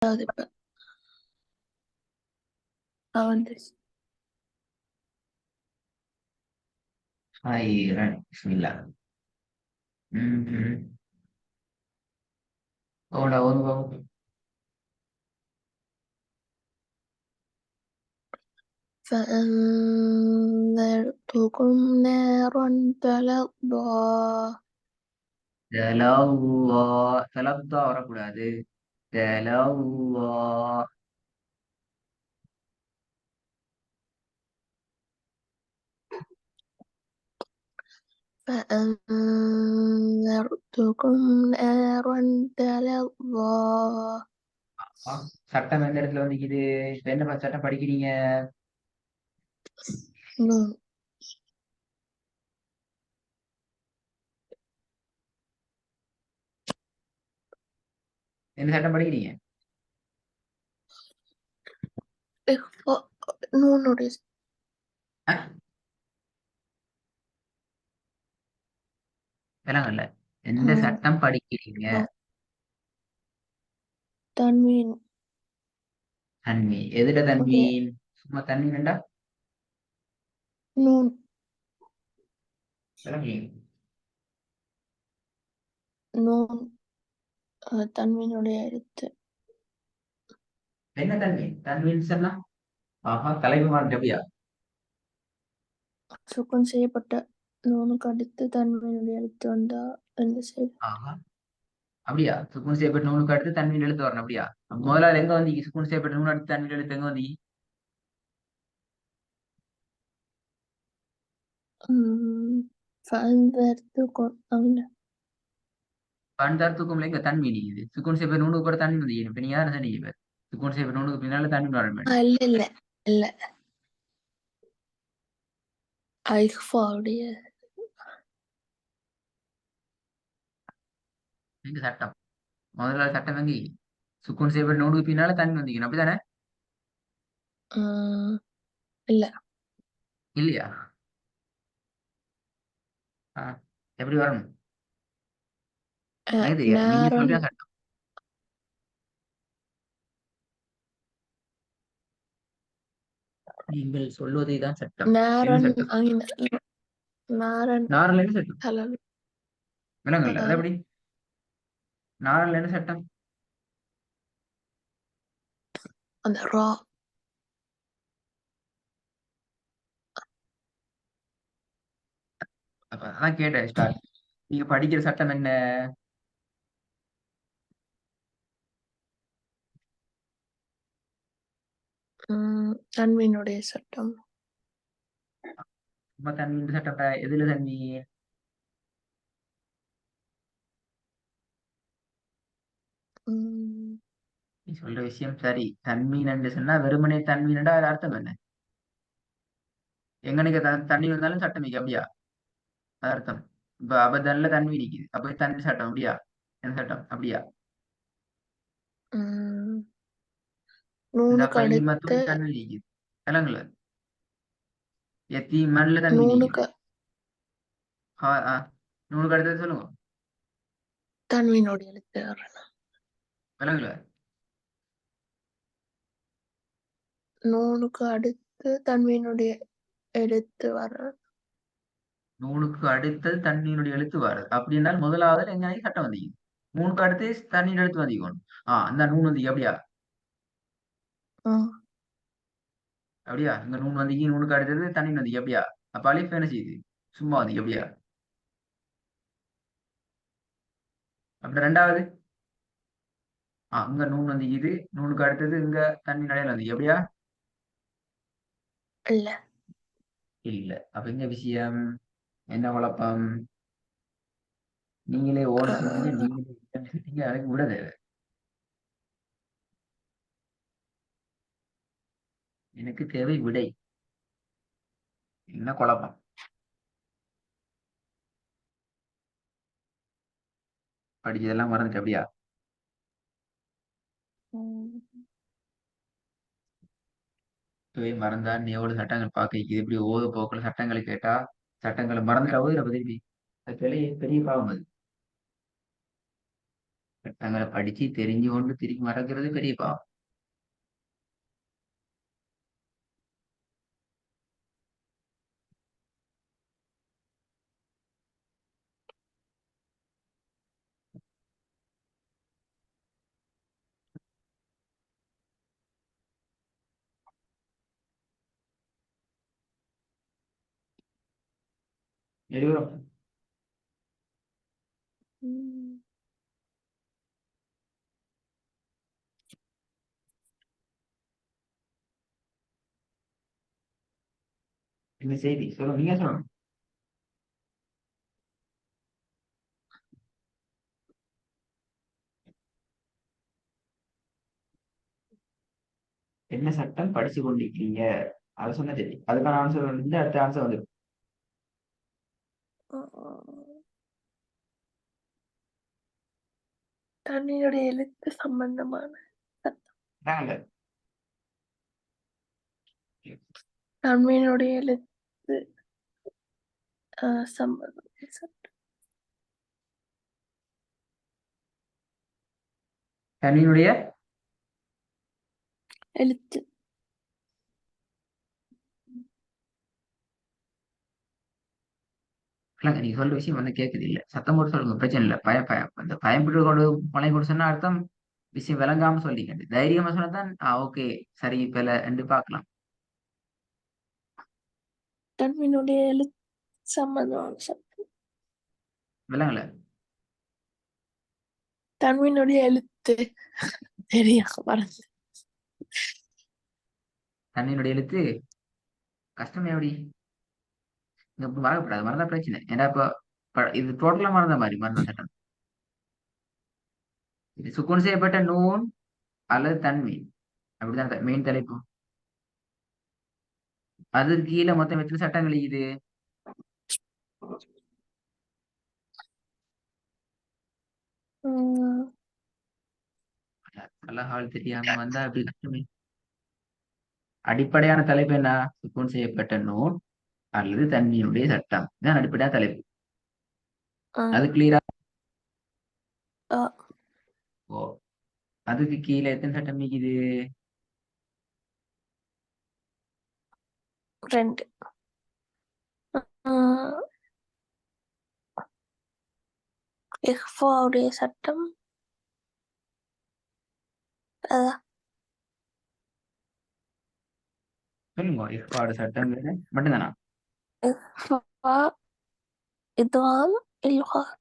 இப்ப வந்துருச்சு. خيرا بسم الله. Hola, Hugo. فأنذرتكم نارا تلظى تلوى تلضى வரக்கூடாது. تلوى. فأنذرتكم نارا تلظى சட்டம் எந்த இடத்துல வந்துக்குது? இப்ப என்ன சட்டம் படிக்கிறீங்க? نون என்ன சட்டம் படிக்கிறீங்க? إخفاء نون رزق அஹ், விளங்கல. எந்த சட்டம் படிக்கிறீங்க? تنوين தன்மை. எதுல தன்மீன்? சும்மா தன்மீன்டா نون விளங்கல. نون தன்மீனுடைய எழுத்து. என்ன தன்மீன்? தன்மீன் சொன்னா ஆஹா தலைப்பு மாறிட்டபியா? சுக்குன் செய்யப்பட்ட நூனுக்கு அடுத்து தன்மீனுடைய எழுத்து வந்தா என்ன செய்யும்? ஆஹா அப்படியா? சுக்குன் செய்யப்பட்ட நூலுக்கு அடுத்து தன்மீன் எழுத்து வரணும் அப்படியா? முதல்ல எங்க வந்தீங்க? சுக்குன் செய்யப்பட்ட நூல் அடுத்து தன்மீன் எழுத்து எங்க வந்தீங்க? فأنذرتكم أمنا பண்டார்த்துக்கும் எங்க தன்மீன் இது சுக்குன் செய்யப்பட்ட நூலுக்கு அப்புறம் தன்மீன் வந்தீங்க. இப்ப நீ யாரும் சொன்னீங்க? இப்ப சுக்குன் செய்யப்பட்ட நூலுக்கு பின்னால தன்மீன் வரணும். இல்ல இல்ல இல்ல ஐஃபாவுடைய எங்க சட்டம்? முதல்ல சட்டம் எங்க? சுக்குன் செய்யப்பட்ட நூலுக்கு பின்னால தன்மீன் வந்தீங்க அப்படித்தானே? இல்ல இல்லையா? எப்படி வரணும்? எனக்கு தெரியாது, நீங்க நேரன் சொல்ற சட்டம். நீங்கள் சொல்வதே தான் சட்டம். என்ன நேரன் சட்டம்? நாரன் நாரல் என்ன சட்டம்? ஹலல் விலங்கல்ல அது எப்படி? நாரல் என்ன சட்டம்? அந்த ரா அப்ப அதான் கேட்டேன் ஸ்டார்ட். நீங்க படிக்கிற சட்டம் என்ன? தன்மீனுடைய சட்டம். சும்மா தண்ணி சட்டம் எதுல தண்ணி? உம் நீ சொல்ற விஷயம் சரி. தன்மீன் என்று சொன்னா வெறுமனே தன்மீன்டா அது அர்த்தம் என்ன? எங்க நீங்க தண்ணி வந்தாலும் சட்டம் நிக்க அப்படியா? அது அர்த்தம். இப்ப அபதன்ல தன்மீன் நிக்குது அப்ப தண்ணி சட்டம் அப்படியா? என்ன சட்டம் அப்படியா? உம் இந்த நூனுக்கு அடுத்து பைமத்தும் தண்ணி நிக்குது விலங்குல எத்தி மண்ல தண்ணி நிக்குது. நூனுக்கு நூலுக்கு அடுத்தது சொல்லுங்க. தன்மீனுடைய எழுத்து வரணும். விலங்குல நூனுக்கு அடுத்து தன்மீனுடைய எழுத்து வரணும். நூலுக்கு அடுத்தது தண்ணீருடைய எழுத்து வருது அப்படின்னால் முதலாவது எங்க சட்டம் வந்தீங்க. நூலுக்கு அடுத்து தண்ணீர் எழுத்து வந்தீங்க. அந்த நூன் வந்தீங்க அப்படியா? உம் அப்படியா? இங்க நூன் வந்தீங்க, நூனுக்கு அடுத்தது தண்ணீர் வந்தீங்க அப்படியா? அப்ப அலிஃப் என்ன செய்யுது? சும்மா வந்தீங்க அப்படியா? அப்படி ரெண்டாவது அங்க நூன் வந்தீங்க, இது நூனுக்கு அடுத்தது இங்க தண்ணி நடையில வந்தீங்க அப்படியா? இல்ல இல்ல. அப்ப எங்க விஷயம்? என்ன குழப்பம்? நீங்களே ஓட சொன்னீங்க, அஹ், நீங்களே இல்லைன்னு சொல்லிட்டீங்க, அதுக்கு விட தேவை. எனக்கு தேவை விடை. என்ன குழப்பம்? படிச்சதெல்லாம் மறந்துட்டு அப்படியா? உம் இப்பவே மறந்தா நீ எவ்வளவு சட்டங்கள் பார்க்க வைக்குது. இப்படி ஓத போக்குல சட்டங்களை கேட்டா சட்டங்களை மறந்துட்டா போது திருப்பி அது பெரிய பெரிய பாவம் அது. சட்டங்களை படிச்சு தெரிஞ்சு கொண்டு திருப்பி மறக்கிறது பெரிய பாவம். எழுதுறோம். ம். இந்த செய்தி சொல்லுங்க, நீங்க சொல்லணும். என்ன சட்டம் படிச்சு கொண்டிருக்கீங்க? அதை சொன்னா சரி, அதுக்கான ஆன்சர் வந்து அடுத்த ஆன்சர் வந்து ஆ, தண்ணியுடைய எழுத்து சம்பந்தமான சட்டம். தன்மையினுடைய எழுத்து சம்பந்தமான சட்டம். தண்ணியினுடைய எழுத்து. இல்லைங்க, நீங்க சொல்ற விஷயம் வந்து கேட்குது இல்ல, சத்தம் போட்டு சொல்லுங்க, பிரச்சனை இல்லை. பயம் அந்த பயப்பட்டு கொண்டு பழைய கொண்டு சொன்னா அர்த்தம் விஷயம் விளங்காம சொல்லிங்க. தைரியமா சொன்னதான் ஓகே சரி இப்ப என்று பார்க்கலாம். தன்மையினுடைய எழுத்து சம்பந்தமான சட்டம். விளங்கல. தன்மையினுடைய எழுத்து தெரியும் மறந்து. தண்ணியினுடைய எழுத்து கஷ்டமே எப்படி இங்க மறக்கப்படாது, மறந்தா பிரச்சனை. ஏன்னா இப்போ இது டோட்டலா மறந்த மாதிரி மறந்த சட்டம். இது சுக்குன் செய்யப்பட்ட நூன் அல்லது தன்மீன், அப்படிதான் மெயின் தலைப்பு. அதுக்கு கீழே மொத்தம் எத்தனை சட்டங்கள் இது? ம், அழகால் தெரியாம வந்தா அப்படி கஷ்டமே. அடிப்படையான தலைப்பு என்ன? சுக்குன் செய்யப்பட்ட நூன் அல்லது தன்மீனுடைய சட்டம், இதுதான் அடிப்படையான தலைப்பு. ஆ, அது கிளியரா? ஆ, ஓ, அதுக்கு கீழே எத்தனை சட்டம் இருக்குது? 2. இஹ்ஃபாவுடைய சட்டம். அதான் சொல்லுங்க, இஃபாடு சட்டம் மட்டும்தானா? இஹ்ஃபா, இத்காம், இல்கார்.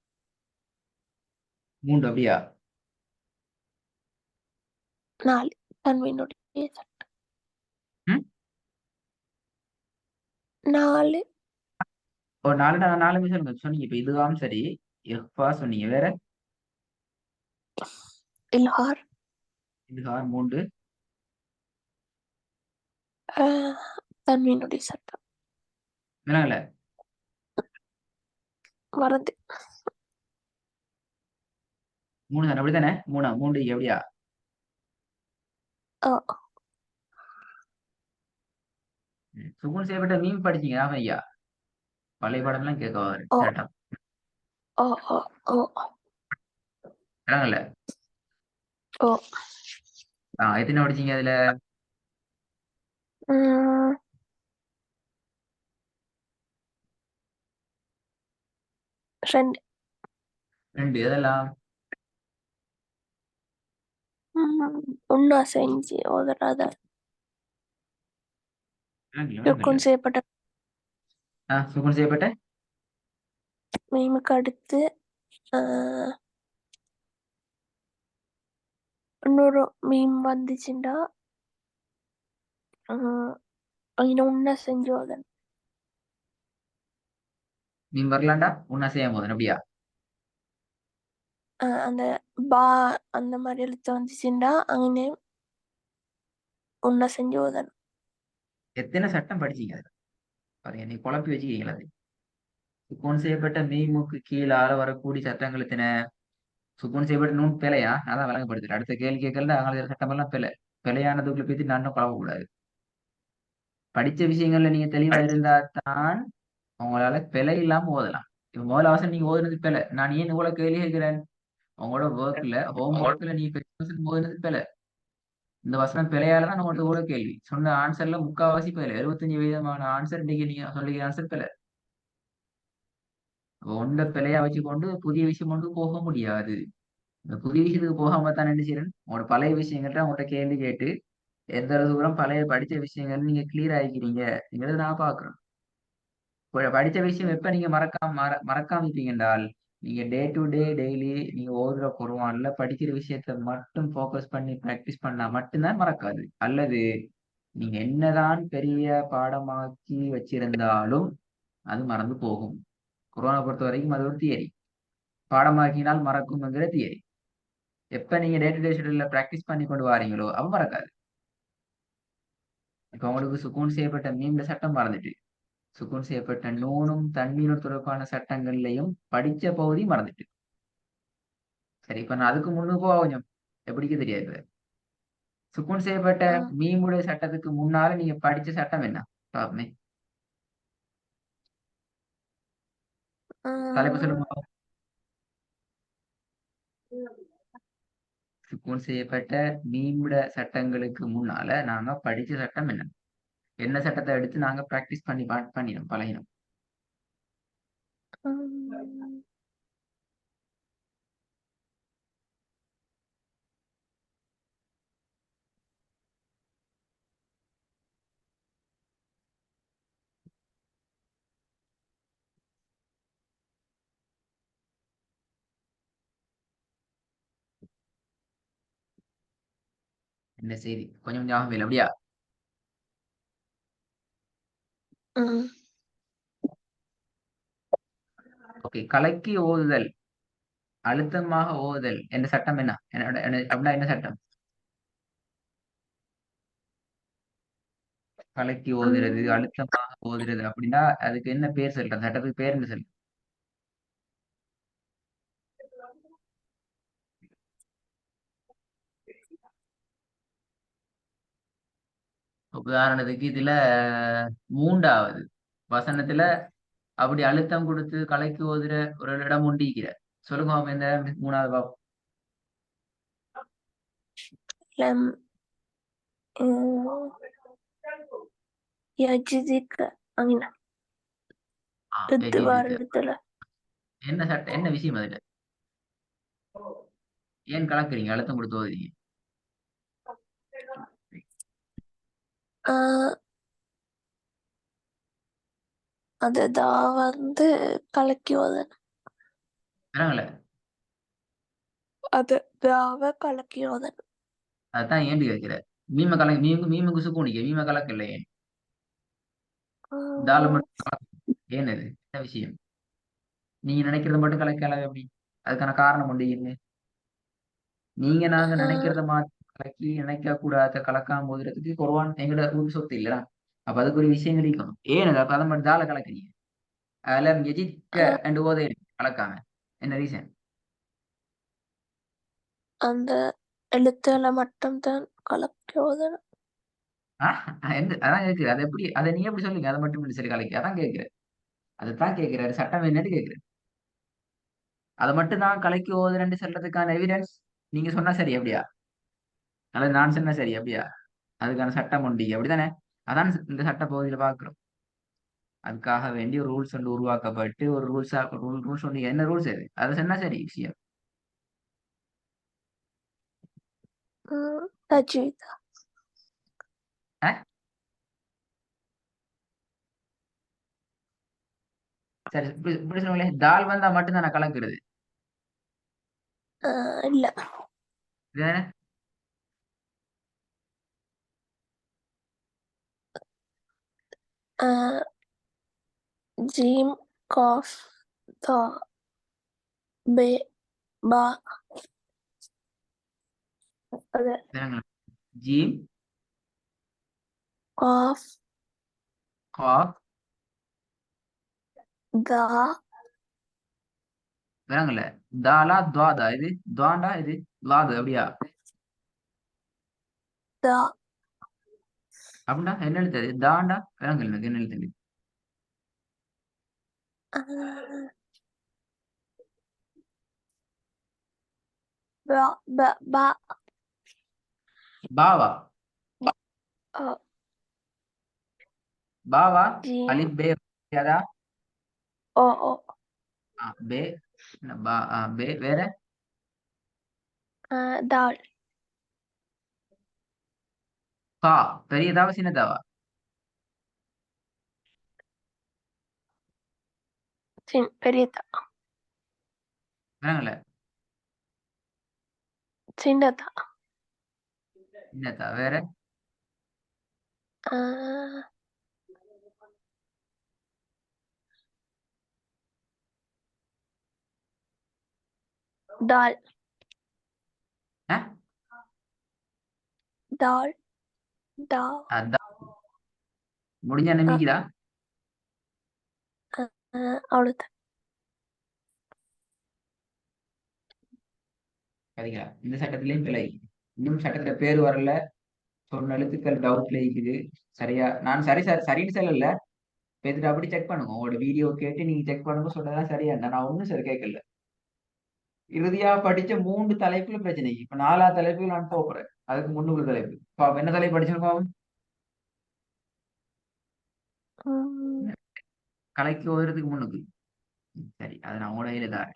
3 அப்படியா? 4 தன்மையினுடைய சட்டம். ம்? 4 ஒரு 4 சொல்லுங்க. சொன்னீங்க இப்ப இதுவாம் சரி, இஃபா சொன்னீங்க, வேற இல்கார், இதுகார் 3. தன்மையினுடைய சட்டம். விளங்கல. மறந்து. 3 தானே, அப்படித்தானே? 3 எப்படியா? ஆ, சுகுன் செய்யப்பட்ட மீன் படிச்சீங்க ஐயா, பழைய படம்லாம் கேட்க வரும் ஓ, கேட்டோம். ஓ, ஓ, ஓ, விளங்கல. ஓ. எத்தனை படிச்சீங்க அதுல? ம், 2. 2 எதெல்லாம்? ஒன்னா செஞ்சு ஓதுறாத விளங்கல. சுக்குன் செய்யப்பட்ட சுகுன் செய்யப்பட்ட மீமுக்கு அடுத்து இன்னொரு மீம் வந்துச்சுண்டா அங்க உன்ன செஞ்சு ஓதணும். மீன் வரலாண்டா உன்னா செய்யும் போது அப்படியா? அந்த பா அந்த மாதிரி எழுத்து வந்துச்சுண்டா அங்கே உன்ன செஞ்சு ஓதணும். எத்தனை சட்டம் படிச்சீங்க அதுல? பாருங்க, நீ குழப்பி வச்சுக்கீங்களா? அது சுக்குன் செய்யப்பட்ட மீமுக்கு கீழால வரக்கூடிய சட்டங்கள் எத்தனை? சுக்குன் செய்யப்பட்ட நூன் பிழையா? அதான் விளங்கப்படுத்துறேன். அடுத்த கேள்வி கேட்கல அவங்களுக்கு சட்டம் எல்லாம் பிழை. பிழையானதுக்குள்ள பேசி நான் குழப்பக்கூடாது. படிச்ச விஷயங்கள்ல நீங்க தெளிவா இருந்தா தான் உங்களால பிழை இல்லாம ஓதலாம். இப்ப முதல் அவசரம் நீங்க ஓதுனது பிழை, நான் ஏன் இவ்வளவு கேள்வி கேட்கிறேன்? உங்களோட ஒர்க்ல ஹோம் ஒர்க்ல நீ போகிறது பிழை. இந்த வசனம் பிழையால தான் நம்மகிட்ட கூட கேள்வி சொன்ன ஆன்சர்ல முக்காவாசி பிழை. 75% ஆன்சர் இன்னைக்கு நீங்க சொல்லிக்கிற ஆன்சர் பிழை. ஒண்ட பிழையா வச்சுக்கொண்டு புதிய விஷயம் கொண்டு போக முடியாது. இந்த புதிய விஷயத்துக்கு போகாம தான் என்ன செய்யறேன், உங்களோட பழைய விஷயங்கள்ட்ட உங்கள்கிட்ட கேள்வி கேட்டு எந்த அளவு தூரம் பழைய படிச்ச விஷயங்கள் நீங்க கிளியர் ஆகிக்கிறீங்கிறது நான் பாக்குறேன். படிச்ச விஷயம் எப்ப நீங்க மறக்காம இருப்பீங்க என்றால், நீங்க டே டு டே டெய்லி நீங்க ஓதுற குர்ஆன்ல படிக்கிற விஷயத்த மட்டும் ஃபோக்கஸ் பண்ணி பிராக்டிஸ் பண்ணா மட்டும்தான் மறக்காது. அல்லது நீங்க என்னதான் பெரிய பாடமாக்கி வச்சிருந்தாலும் அது மறந்து போகும். குர்ஆனை பொறுத்த வரைக்கும் அது ஒரு தியரி. பாடமாக்கினால் மறக்கும்ங்கிற தியரி. எப்ப நீங்க டே டு டே ஷெட்யூல்ல பிராக்டிஸ் பண்ணி கொண்டு வாரீங்களோ அப்ப மறக்காது. இப்ப உங்களுக்கு சுக்கூன் செய்யப்பட்ட மீன்ல சட்டம் மறந்துட்டு, சுக்கூன் செய்யப்பட்ட நூனும் தன்மீனும் தொடர்பான சட்டங்கள்லையும் படிச்ச பகுதி மறந்துட்டு. சரி, இப்ப நான் அதுக்கு முன்னு போக கொஞ்சம் எப்படிக்கு தெரியாது. சுக்கூன் செய்யப்பட்ட மீமுடைய சட்டத்துக்கு முன்னால நீங்க படிச்ச சட்டம் என்ன பாப்போமே. தலைப்பு சொல்லுங்க. சுக்கூன் செய்யப்பட்ட மீமுட சட்டங்களுக்கு முன்னால நாங்க படிச்ச சட்டம் என்ன? என்ன சட்டத்தை எடுத்து நாங்க பிராக்டிஸ் பண்ணினோம் பழகினோம்? என்ன செய்தி கொஞ்சம் ஞாபகம் இல்லை அப்படியா? ஓகே, கலக்கி ஓதுதல், அழுத்தமாக ஓதுதல் என்ற சட்டம் என்ன? அப்படின்னா என்ன சட்டம்? கலக்கி ஓதுறது, அழுத்தமாக ஓதுறது அப்படின்னா அதுக்கு என்ன பேர் சொல்றேன்? சட்டத்துக்கு பேர் என்ன சொல்றேன்? உதாரணத்துக்கு இதுல 3வது வசனத்துல அப்படி அழுத்தம் கொடுத்து கலக்கி ஓதுற ஒரு இடம் உண்டிக்கிற. சொல்லுங்க மாமா, இந்த 3வது பாப்போம். என்ன சட்டம், என்ன விஷயம் அதுல? ஏன் கலக்குறீங்க, அழுத்தம் கொடுத்து ஓதுறீங்க? அதுதான் வந்து கலக்கி ஓதணும். அது தாவ கலக்கி ஓதணும். அதான் ஏன் கேட்கிற. மீமுக்கு சுக்கூனிக்க மீம கலக்கல ஏன்? ஏன் அது என்ன விஷயம்? நீங்க நினைக்கிறத மட்டும் கலக்கல எப்படி? அதுக்கான காரணம் உண்டு என்ன? நீங்க நாங்க நினைக்கிறத மாத்தி கலக்கி நினைக்க கூடாத கலக்காம போதுறதுக்கு குர்ஆன் எங்கட ரூல் சொத்து இல்லடா. அப்ப அதுக்கு ஒரு விஷயம் கிடைக்கும். ஏன் அது? அப்ப அதை மட்டும் தால கலக்குறீங்க. அலம் எஜிக்க என்று ஓத கலக்காம என்ன ரீசன்? அந்த எழுத்துல மட்டும் தான் கலக்கி ஓதணும். அதான் கேட்கிறேன். அதை எப்படி, அதை நீ எப்படி சொல்லுங்க அதை மட்டும் சரி கலக்கி? அதான் கேட்கிறேன். அதைத்தான் கேட்கிறாரு, சட்டம் என்னன்னு கேட்கிறேன். அதை மட்டும் தான் கலக்கி ஓதுறேன்னு சொல்றதுக்கான எவிடன்ஸ் நீங்க சொன்னா சரி அப்படியா? அல்லது நான் சொன்னா சரி அப்படியா? அதுக்கான சட்டம் உண்டு அப்படிதானே? அதான் இந்த சட்ட பகுதியில பாக்குறோம். அதுக்காக வேண்டிய ரூல்ஸ் ஒன்று உருவாக்கப்பட்டு ஒரு ரூல்ஸ் ஒன்று, என்ன ரூல்ஸ் அது? அதை சொன்னா சரி விஷயம். தஜ்வீத். சரி, இப்படி சொல்லுங்களேன். தால் வந்தா மட்டும்தான் நான் கலக்குறது இல்ல. இதுதானே? ஜீம் காஃப் தா பே பா. அது ஜீம் காஃப் காஃப் தா. வேறாங்கல்ல. தாலா துவாதா இது? துவாண்டா இது லாது அப்படியா? தா. அப்படின்னா என்ன எழுத்து? தாண்டா வேறாங்கல்ல, எனக்கு என்ன எழுத்து? ba ba ba பாவா uh, பாவா jim அலிப் பே அதா o o பே பா பே வேற dal கா பெரியதாவா சின்னதாவா பெரியதா வேறங்கள சின்னதா சின்னதா வேற dal ஆ? dal da அதான் முடிஞ்ச நம்பிக்கைதா அவ்வளோதான். சரிங்களா இந்த சட்டத்திலையும் பிழை இன்னும் சட்டத்துல பேர் வரல சொன்ன எழுத்துக்கள் டவுட்ல இருக்குது சரியா நான் சரி சார் சரின்னு சொல்லல பேத்துட்டு அப்படி செக் பண்ணுங்க உங்களோட வீடியோ கேட்டு நீங்க செக் பண்ணுங்க சொன்னதான் சரியா நான் ஒன்றும் சரி கேட்கல இறுதியா படிச்ச 3 தலைப்புல பிரச்சனை இப்ப 4ஆவது தலைப்பு நான் போறேன் அதுக்கு முன்னுள்ள தலைப்பு பாவம் என்ன தலைப்பு படிச்சிருக்கோம் கலைக்கு ஓதுறதுக்கு முன்னுக்கு சரி அது நான் உங்களோட கையில தான்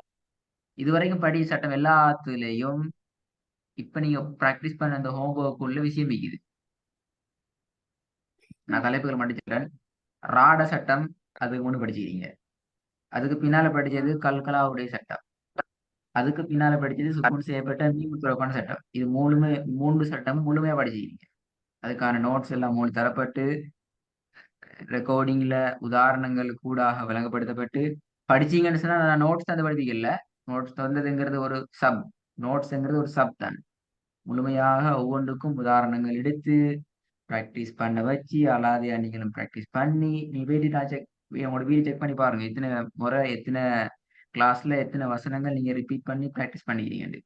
இதுவரைக்கும் படி சட்டம் எல்லாத்துலயும் இப்ப நீங்க பிராக்டிஸ் பண்ண அந்த ஹோம்ஒர்க் உள்ள விஷயம் இருக்குது நான் தலைப்புகள் மடிச்சிட்டேன் ராட சட்டம் அதுக்கு முன்னு படிச்சுக்கிறீங்க அதுக்கு பின்னால படிச்சது கல்கலாவுடைய சட்டம் அதுக்கு பின்னால படிச்சது சுக்குன் செய்யப்பட்ட மீமுத்துறப்பான சட்டம் இது 3 சட்டம் முழுமையா படிச்சுக்கிறீங்க அதுக்கான நோட்ஸ் எல்லாம் 3 தரப்பட்டு ரெக்கார்டிங்ல உதாரணங்கள் கூடாக விளங்கப்படுத்தப்பட்டு படிச்சீங்கன்னு சொன்னா நான் நோட்ஸ் தந்து படிப்பிக்கல நோட்ஸ் தந்ததுங்கிறது ஒரு சப் நோட்ஸ்ங்கிறது ஒரு சப் தான் முழுமையாக ஒவ்வொன்றுக்கும் உதாரணங்கள் எடுத்து ப்ராக்டிஸ் பண்ண வச்சு அலாதையா நீங்களும் ப்ராக்டிஸ் பண்ணி நீ போயிட்டு நான் செக் உங்களோட வீடு செக் பண்ணி பாருங்க எத்தனை முறை எத்தனை கிளாஸ்ல எத்தனை வசனங்கள் நீங்க ரிப்பீட் பண்ணி ப்ராக்டிஸ் பண்ணிக்கிறீங்க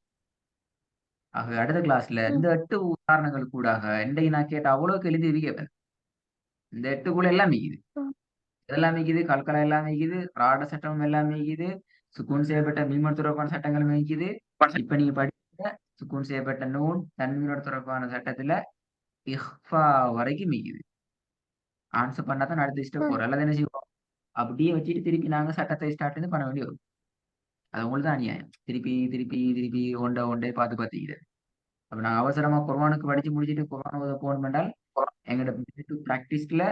ஆக அடுத்த கிளாஸ்ல இந்த 8 உதாரணங்கள் கூடாக இன்றைக்கு நான் கேட்ட அவ்வளவுக்கு எழுதி இருக்கேன் இந்த 8 எல்லாம் மிக்குது இதெல்லாம் மிக்குது கல்கலா எல்லாம் மிக்குது ராட சட்டம் எல்லாம் மிக்குது சுக்கூன் செய்யப்பட்ட மீன்மன் தொடர்பான சட்டங்கள் மிக்குது இப்ப நீங்க படிக்கிற சுக்கூன் செய்யப்பட்ட நூன் தன்மீனோட தொடர்பான சட்டத்துல இஹ்ஃபா வரைக்கும் மிக்குது ஆன்சர் பண்ணாதான் அடுத்த ஸ்டெப் போறோம் அல்லது என்ன செய்வோம் அப்படியே வச்சுட்டு திருப்பி நாங்க சட்டத்தை ஸ்டார்ட் பண்ண வேண்டி வரும் அது உங்களுக்கு தான் அநியாயம் திருப்பி திருப்பி திருப்பி ஒண்டே பார்த்து பார்த்துக்கிறது அப்ப நான் அவசரமா குர்ஆனுக்கு படிச்சு முடிச்சுட்டு குர்ஆன் ஓத போன் பண்ணால் எங்களோட ப்ராக்டிஸ்ல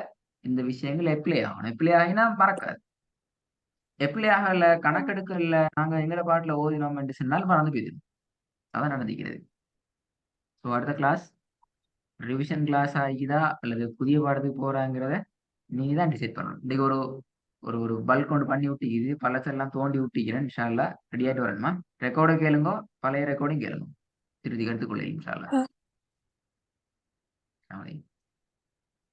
இந்த விஷயங்கள் எப்ளை ஆகணும் எப்ளை ஆகினா மறக்காது எப்ளை ஆகல கணக்கெடுக்கல நாங்க எங்களை பாட்டுல ஓதினோம் என்று சொன்னால் மறந்து போயிடுது அதான் நடந்துக்கிறது ஸோ அடுத்த கிளாஸ் ரிவிஷன் கிளாஸ் ஆகிக்குதா அல்லது புதிய பாடத்துக்கு போறாங்கிறத நீங்க தான் டிசைட் பண்ணணும் இன்னைக்கு ஒரு ஒரு ஒரு பல்க் ஒன்று பண்ணி விட்டிக்குது பழசெல்லாம் தோண்டி விட்டிக்கிறேன் இன்ஷா அல்லா ரெடி ஆகிட்டு வரணுமா ரெக்கார்டை கேளுங்க பழைய ரெக்கார்டையும் கேளுங்க திருத்தி எடுத்துக்கொள்ள இன்ஷா அல்லா